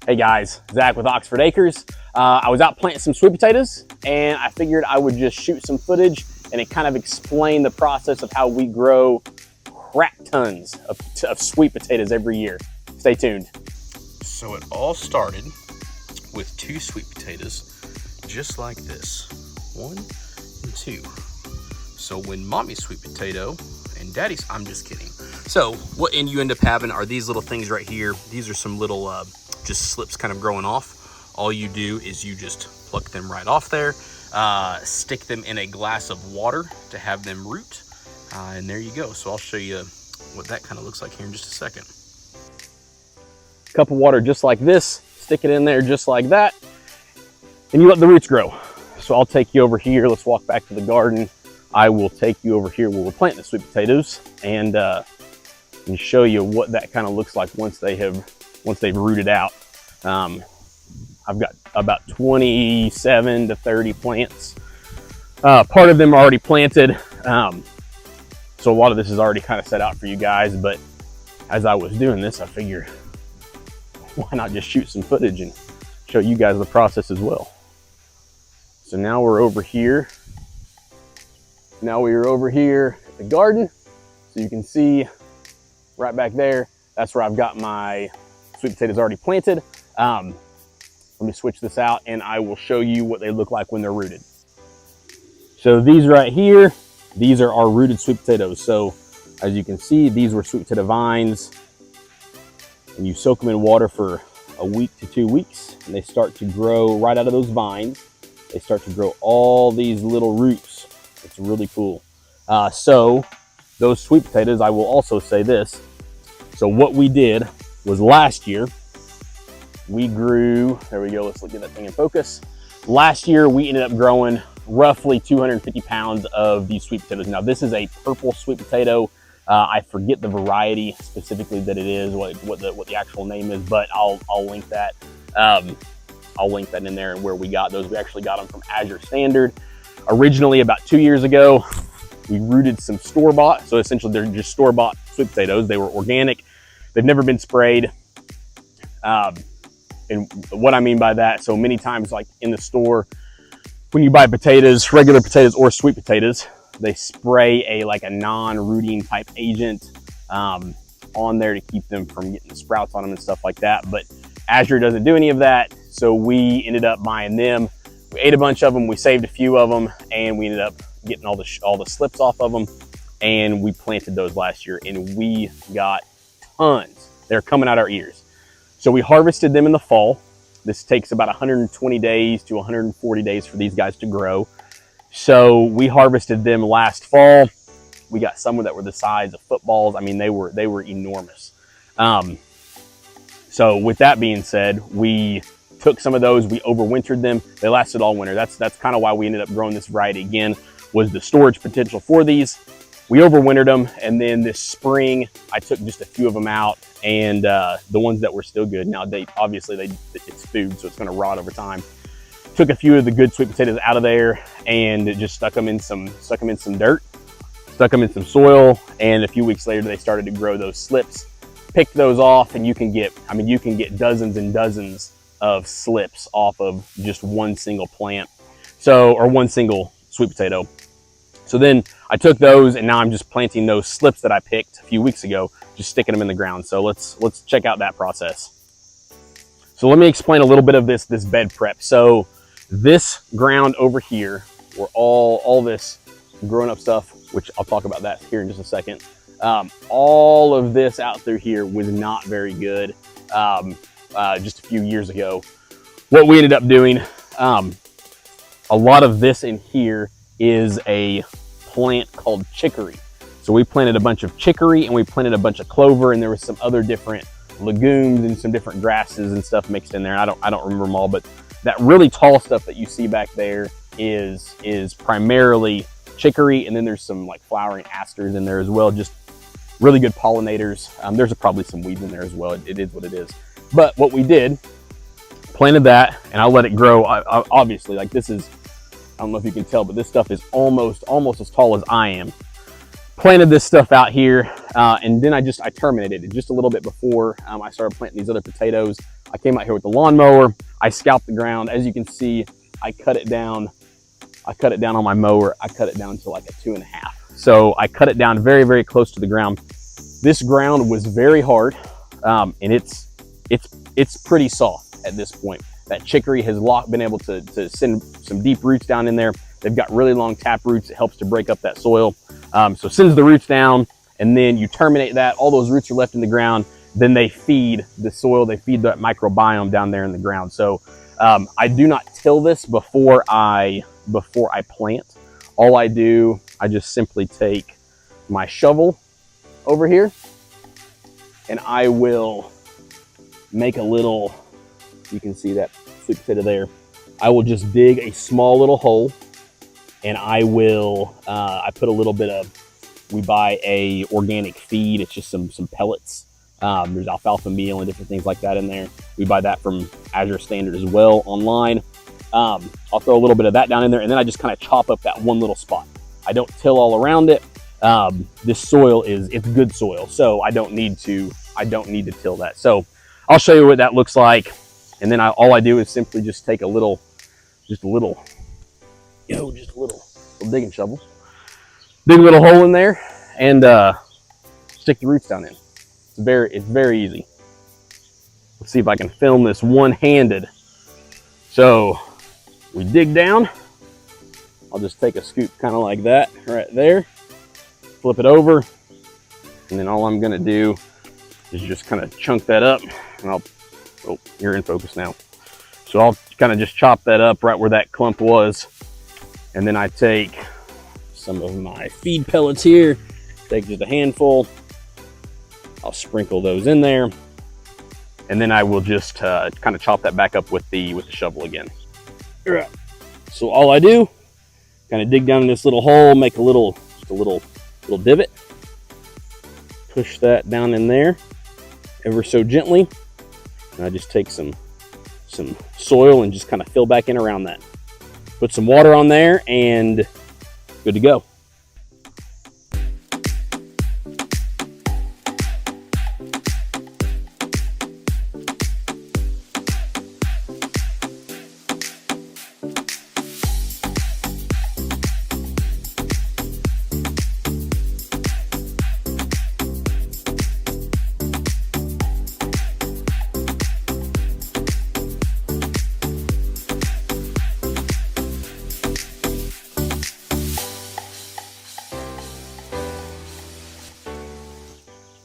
Hey guys, Zach with Oxford Acres. I was out planting some sweet potatoes and I figured I would just shoot some footage and it kind of explain the process of how we grow crap tons of sweet potatoes every year. Stay tuned. So it all started with 2 sweet potatoes, just like this, 1 and 2. So when mommy's sweet potato and daddy's, I'm just kidding. So what you end up having are these little things right here. These are some little just slips kind of growing off. All you do is you just pluck them right off there, stick them in a glass of water to have them root, and there you go. So I'll show you what that kind of looks like here in just a second. Cup of water just like this, stick it in there just like that, and you let the roots grow. So I'll take you over here. Let's walk back to the garden. I will take you over here where we're planting the sweet potatoes and show you what that kind of looks like once they've rooted out. I've got about 27 to 30 plants. Part of them are already planted. So a lot of this is already kind of set out for you guys, but as I was doing this, I figured, why not just shoot some footage and show you guys the process as well. So now we're over here. Now we are over here at the garden. So you can see right back there, that's where I've got my sweet potatoes already planted. Let me switch this out and I will show you what they look like when they're rooted. So these right here, these are our rooted sweet potatoes. So as you can see, these were sweet potato vines, and you soak them in water for a week to 2 weeks and they start to grow right out of those vines. They start to grow all these little roots. It's really cool. So those sweet potatoes, I will also say this. So what we did was last year, we grew, there we go, let's look at that thing in focus. Last year, we ended up growing roughly 250 pounds of these sweet potatoes. Now this is a purple sweet potato. I forget the variety specifically that it is, what the actual name is, but I'll link that. I'll link that in there and where we got those. We actually got them from Azure Standard. Originally, about 2 years ago, we rooted some store-bought. So essentially they're just store-bought sweet potatoes. They were organic. They've never been sprayed. And what I mean by that, so many times like in the store, when you buy potatoes, regular potatoes or sweet potatoes, they spray a non-rooting type agent on there to keep them from getting the sprouts on them and stuff like that. But Azure doesn't do any of that. So we ended up buying them. We ate a bunch of them, we saved a few of them, and we ended up getting all the slips off of them, and we planted those last year, and we got tons. They're coming out our ears. So we harvested them in the fall. This takes about 120 days to 140 days for these guys to grow. So we harvested them last fall. We got some that were the size of footballs. I mean, they were enormous. So with that being said, we took some of those, we overwintered them. They lasted all winter. That's kind of why we ended up growing this variety again, was the storage potential for these. We overwintered them, and then this spring, I took just a few of them out, and the ones that were still good. Now, it's food, so it's gonna rot over time. Took a few of the good sweet potatoes out of there and just stuck them in some dirt, stuck them in some soil, and a few weeks later, they started to grow those slips. Picked those off, and you can get dozens and dozens of slips off of just one single plant, or one single sweet potato. So then I took those, and now I'm just planting those slips that I picked a few weeks ago, just sticking them in the ground. So let's check out that process. So let me explain a little bit of this bed prep. So this ground over here, where all this grown up stuff, which I'll talk about that here in just a second. All of this out through here was not very good. Just a few years ago, what we ended up doing, a lot of this in here is a plant called chicory. So we planted a bunch of chicory and we planted a bunch of clover, and there was some other different legumes and some different grasses and stuff mixed in there. I don't remember them all, but that really tall stuff that you see back there is primarily chicory, and then there's some like flowering asters in there as well, just really good pollinators. There's probably some weeds in there as well. It is what it is. But what we did, planted that, and I let it grow. Obviously, like this is, I don't know if you can tell, but this stuff is almost as tall as I am. Planted this stuff out here, and then I terminated it just a little bit before I started planting these other potatoes. I came out here with the lawnmower. I scalped the ground. As you can see, I cut it down. I cut it down on my mower. I cut it down to like a 2.5. So I cut it down very, very close to the ground. This ground was very hard, and it's pretty soft at this point. That chicory has been able to send some deep roots down in there. They've got really long tap roots. It helps to break up that soil. So sends the roots down, and then you terminate that. All those roots are left in the ground. Then they feed the soil. They feed that microbiome down there in the ground. So I do not till this before I plant. All I do, I just simply take my shovel over here, and I will make a little, you can see that sweet potato there. I will just dig a small little hole, and I will, I put a little bit of, we buy a organic feed. It's just some pellets. There's alfalfa meal and different things like that in there. We buy that from Azure Standard as well online. I'll throw a little bit of that down in there, and then I just kind of chop up that one little spot. I don't till all around it. This soil it's good soil, so I don't need to till that. So I'll show you what that looks like, and then all I do is simply just take a little digging shovel, dig a little hole in there, and stick the roots down in. It's very easy. Let's see if I can film this one-handed. So we dig down. I'll just take a scoop kind of like that right there, flip it over, and then all I'm gonna do is just kind of chunk that up, and oh, you're in focus now. So I'll kind of just chop that up right where that clump was, and then I take some of my feed pellets here, take just a handful. I'll sprinkle those in there, and then I will just kind of chop that back up with the shovel again. So all I do, kind of dig down in this little hole, make a little divot, push that down in there ever so gently, and I just take some soil and just kind of fill back in around that. Put some water on there, and good to go.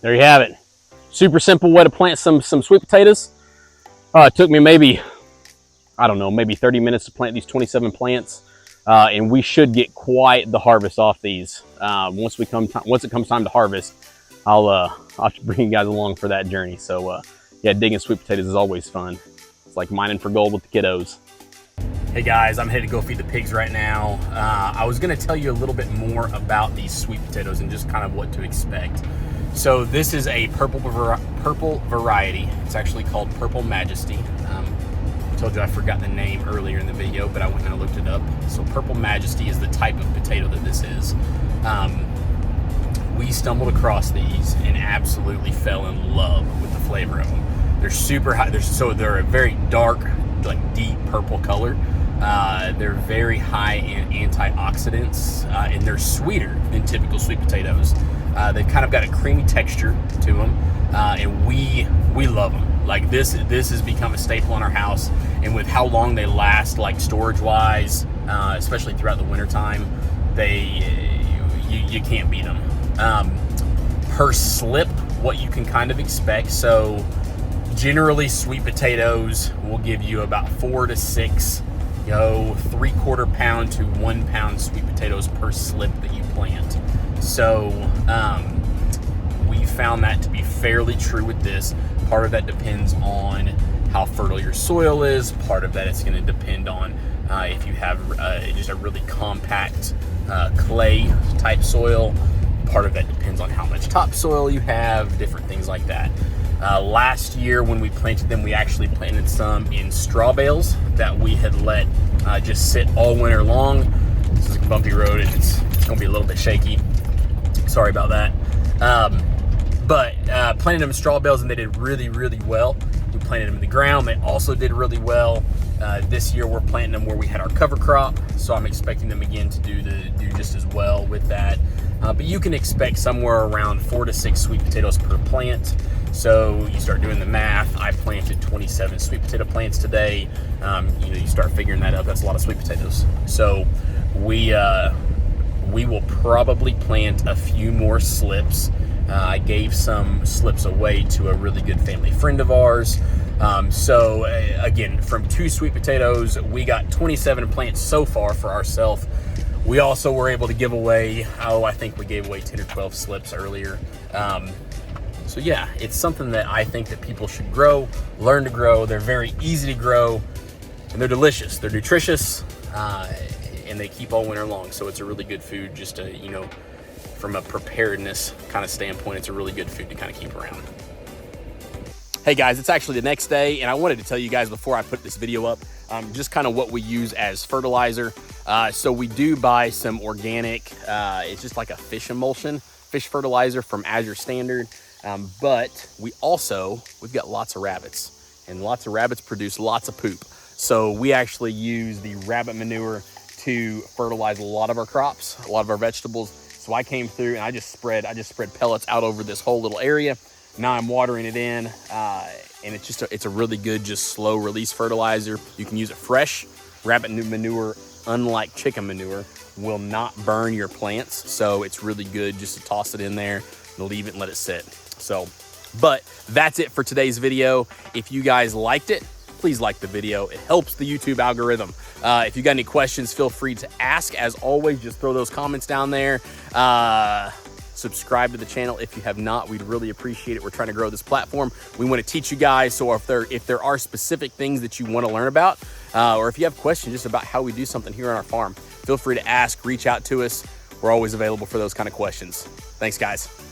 There you have it. Super simple way to plant some sweet potatoes. It took me maybe 30 minutes to plant these 27 plants, and we should get quite the harvest off these. Once it comes time to harvest, I'll bring you guys along for that journey. So yeah, digging sweet potatoes is always fun. It's like mining for gold with the kiddos. Hey guys, I'm headed to go feed the pigs right now. I was gonna tell you a little bit more about these sweet potatoes and just kind of what to expect. So this is a purple variety. It's actually called Purple Majesty. I told you I forgot the name earlier in the video, but I went and I looked it up. So Purple Majesty is the type of potato that this is. We stumbled across these and absolutely fell in love with the flavor of them. They're super high. They're a very dark, like deep purple color. They're very high in antioxidants, and they're sweeter than typical sweet potatoes. They've kind of got a creamy texture to them, and we love them. Like this has become a staple in our house, and with how long they last, like storage wise, especially throughout the winter time, you can't beat them. Per slip, what you can kind of expect. So generally sweet potatoes will give you about 4 to 6, 3/4 pound to 1 pound sweet potatoes per slip that you plant. So we found that to be fairly true with this. Part of that depends on how fertile your soil is. Part of that is going to depend on if you have just a really compact clay type soil. Part of that depends on how much topsoil you have, different things like that. Last year when we planted them, we actually planted some in straw bales that we had let just sit all winter long. This is a bumpy road and it's going to be a little bit shaky. Sorry about that. But planted them in straw bales and they did really, really well. We planted them in the ground. They also did really well. This year we're planting them where we had our cover crop, so I'm expecting them again to do just as well with that. But you can expect somewhere around 4 to 6 sweet potatoes per plant. So you start doing the math. I planted 27 sweet potato plants today. You start figuring that out. That's a lot of sweet potatoes. So we will probably plant a few more slips. I gave some slips away to a really good family friend of ours. So again, from 2 sweet potatoes, we got 27 plants so far for ourselves. We also were able to give away, I think we gave away 10 or 12 slips earlier. So yeah, it's something that I think that people should grow, learn to grow. They're very easy to grow and they're delicious. They're nutritious and they keep all winter long. So it's a really good food just to, from a preparedness kind of standpoint, it's a really good food to kind of keep around. Hey guys, it's actually the next day, and I wanted to tell you guys before I put this video up, just kind of what we use as fertilizer. So we do buy some organic, it's just like a fish emulsion, fish fertilizer from Azure Standard. But we've got lots of rabbits, and lots of rabbits produce lots of poop. So we actually use the rabbit manure to fertilize a lot of our crops, a lot of our vegetables. So I came through and I just spread pellets out over this whole little area. Now I'm watering it in, and it's a really good, just slow release fertilizer. You can use it fresh. Rabbit manure, unlike chicken manure, will not burn your plants. So it's really good just to toss it in there and leave it and let it sit. So, but that's it for today's video. If you guys liked it, please like the video. It helps the YouTube algorithm. If you got any questions, feel free to ask. As always, just throw those comments down there. Subscribe to the channel if you have not. We'd really appreciate it. We're trying to grow this platform. We want to teach you guys. So if there are specific things that you want to learn about, or if you have questions just about how we do something here on our farm, feel free to ask, reach out to us. We're always available for those kind of questions. Thanks, guys.